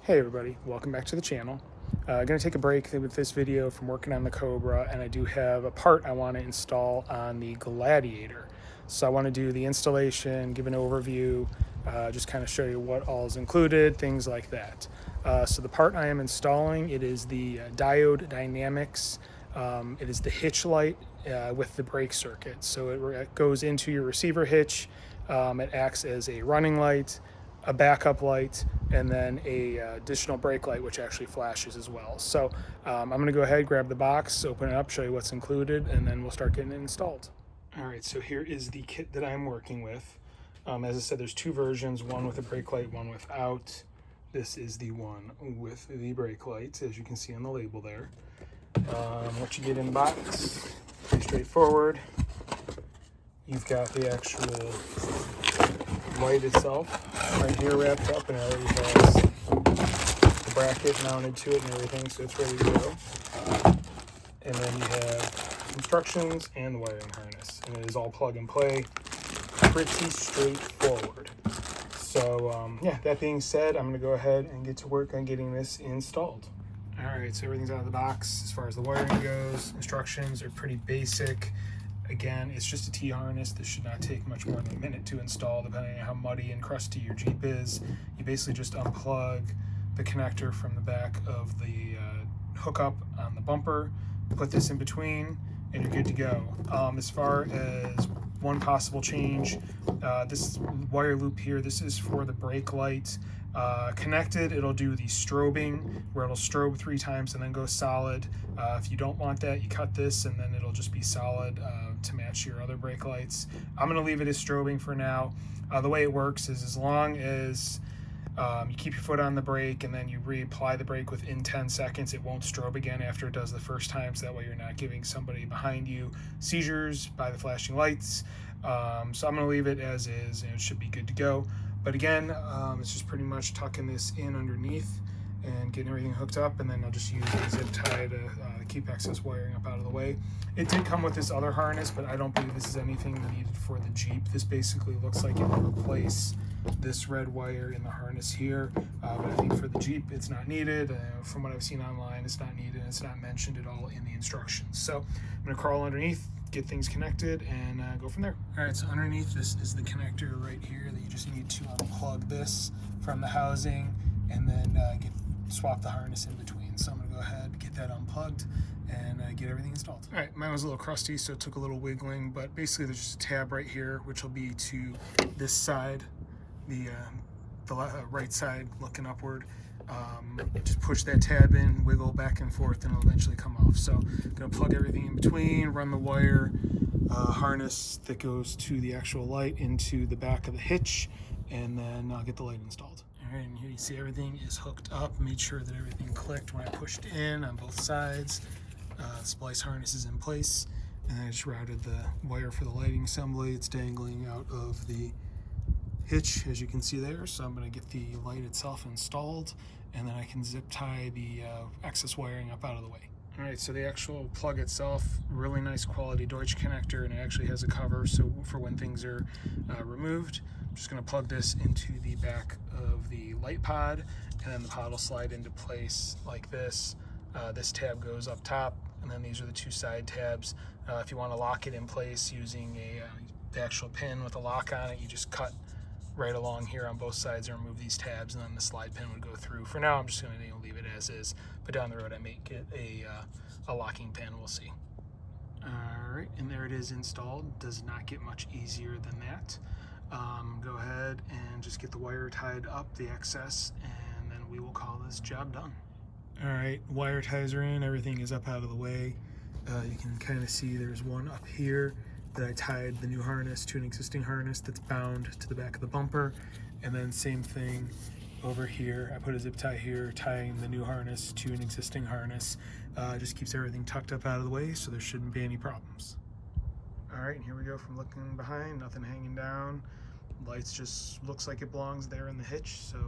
Hey everybody, welcome back to the channel. I'm going to take a break with this video from working on the Cobra, and I do have a part I want to install on the Gladiator. So I want to do the installation, give an overview, just kind of show you what all is included, things like that. So the part I am installing, it is the Diode Dynamics. It is the hitch light with the brake circuit. So it goes into your receiver hitch. It acts as a running light, a backup light, and then a additional brake light, which actually flashes as well. So I'm going to go ahead, grab the box, open it up, show you what's included, and then we'll start getting it installed. All right, so here is the kit that I'm working with. As I said, there's two versions, one with a brake light, one without. This is the one with the brake light, as you can see on the label there. What you get in the box, pretty straightforward. You've got the actual light itself right here wrapped up, and it already has the bracket mounted to it and everything, so it's ready to go. And then you have instructions and the wiring harness, and it is all plug and play, pretty straightforward. So yeah, that being said, I'm going to go ahead and get to work on getting this installed. All right, so everything's out of the box as far as the wiring goes. Instructions are pretty basic. Again, it's just a T-harness. This should not take much more than a minute to install, depending on how muddy and crusty your Jeep is. You basically just unplug the connector from the back of the hookup on the bumper, put this in between, and you're good to go. As far as one possible change, this wire loop here, this is for the brake light. Connected, it'll do the strobing, where it'll strobe 3 times and then go solid. If you don't want that, you cut this and then it'll just be solid to match your other brake lights. I'm going to leave it as strobing for now. The way it works is as long as you keep your foot on the brake and then you reapply the brake within 10 seconds, it won't strobe again after it does the first time, so that way you're not giving somebody behind you seizures by the flashing lights. So I'm going to leave it as is, and it should be good to go. But again, it's just pretty much tucking this in underneath and getting everything hooked up, and then I'll just use a zip tie to keep excess wiring up out of the way. It did come with this other harness, but I don't believe this is anything needed for the Jeep. This basically looks like it will replace this red wire in the harness here, but I think for the Jeep it's not needed. From what I've seen online, it's not needed, and it's not mentioned at all in the instructions. So I'm going to crawl underneath, get things connected, and go from there. All right, so underneath this is the connector right here that you just need to unplug this from the housing and then swap the harness in between. So I'm going to go ahead, get that unplugged, and get everything installed. All right, mine was a little crusty, so it took a little wiggling, but basically there's just a tab right here, which will be to this side, the right side looking upward. Just push that tab in, wiggle back and forth, and it'll eventually come off. So I'm going to plug everything in between, run the wire harness that goes to the actual light into the back of the hitch, and then I'll get the light installed. All right, and here you see everything is hooked up. Made sure that everything clicked when I pushed in on both sides. Splice harness is in place, and I just routed the wire for the lighting assembly. It's dangling out of the hitch, as you can see there. So I'm going to get the light itself installed, and then I can zip tie the excess wiring up out of the way. All right, so the actual plug itself, really nice quality Deutsch connector, and it actually has a cover so for when things are removed. I'm just going to plug this into the back of the light pod, and then the pod will slide into place like this. This tab goes up top, and then these are the 2 side tabs. If you want to lock it in place using the actual pin with a lock on it, you just cut right along here on both sides and remove these tabs, and then the slide pin would go through. For now, I'm just going to leave it as is, but down the road I may get a locking pin. We'll see. All right, and there it is installed. Does not get much easier than that. Go ahead and just get the wire tied up, the excess, and then we will call this job done. All right, wire ties are in, everything is up out of the way. You can kind of see there's one up here that I tied the new harness to an existing harness that's bound to the back of the bumper, and then same thing over here. I put a zip tie here, tying the new harness to an existing harness. Just keeps everything tucked up out of the way, so there shouldn't be any problems. All right, and here we go from looking behind, nothing hanging down. Lights just looks like it belongs there in the hitch, so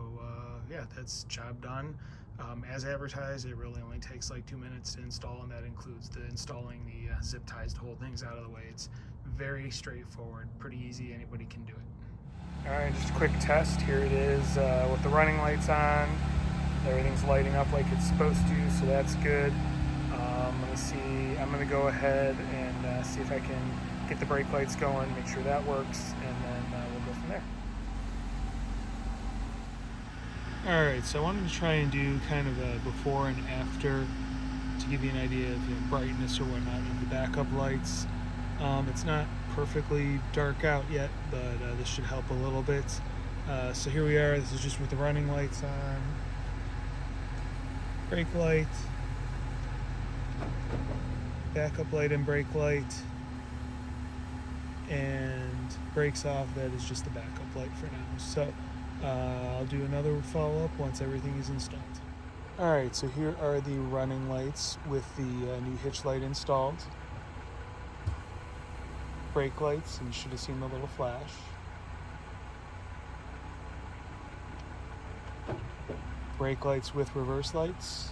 yeah, that's job done. As advertised, it really only takes like 2 minutes to install, and that includes installing the zip ties to hold things out of the way. It's very straightforward, pretty easy, anybody can do it. All right, just a quick test. Here it is with the running lights on. Everything's lighting up like it's supposed to, so that's good. I'm gonna go ahead and see if I can get the brake lights going, make sure that works, and then we'll go from there. All right, so I wanted to try and do kind of a before and after to give you an idea of brightness or whatnot of the backup lights. It's not perfectly dark out yet, but this should help a little bit. So here we are. This is just with the running lights on. Brake light, backup light and brake light, and brakes off. That is just the backup light for now. So I'll do another follow-up once everything is installed. All right, so here are the running lights with the new Hitch light installed. Brake lights, and you should have seen the little flash. Brake lights with reverse lights,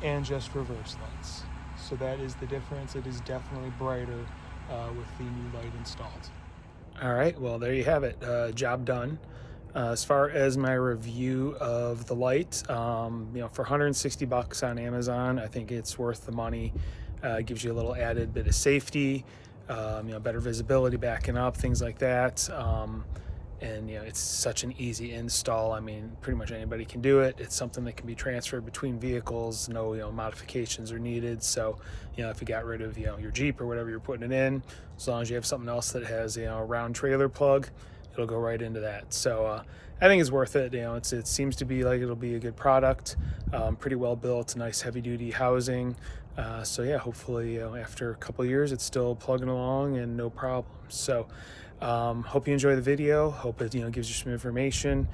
and just reverse lights. So that is the difference. It is definitely brighter with the new light installed. All right, well, there you have it. Job done. As far as my review of the light, for 160 bucks on Amazon, I think it's worth the money. It gives you a little added bit of safety, better visibility backing up, things like that. And it's such an easy install. I mean, pretty much anybody can do it. It's something that can be transferred between vehicles. No modifications are needed. So if you got rid of your Jeep or whatever you're putting it in, as long as you have something else that has a round trailer plug, it'll go right into that. So I think it's worth it. It seems to be like it'll be a good product, pretty well built, nice heavy duty housing. So yeah, hopefully after a couple of years it's still plugging along and no problems. So hope you enjoy the video. Hope it gives you some information,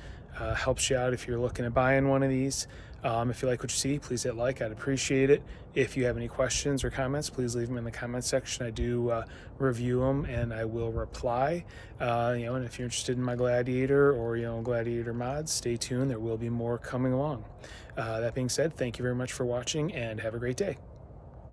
helps you out if you're looking at buying one of these. If you like what you see, please hit like. I'd appreciate it. If you have any questions or comments, please leave them in the comment section. I do review them and I will reply. And if you're interested in my Gladiator or Gladiator mods, stay tuned. There will be more coming along. That being said, thank you very much for watching and have a great day.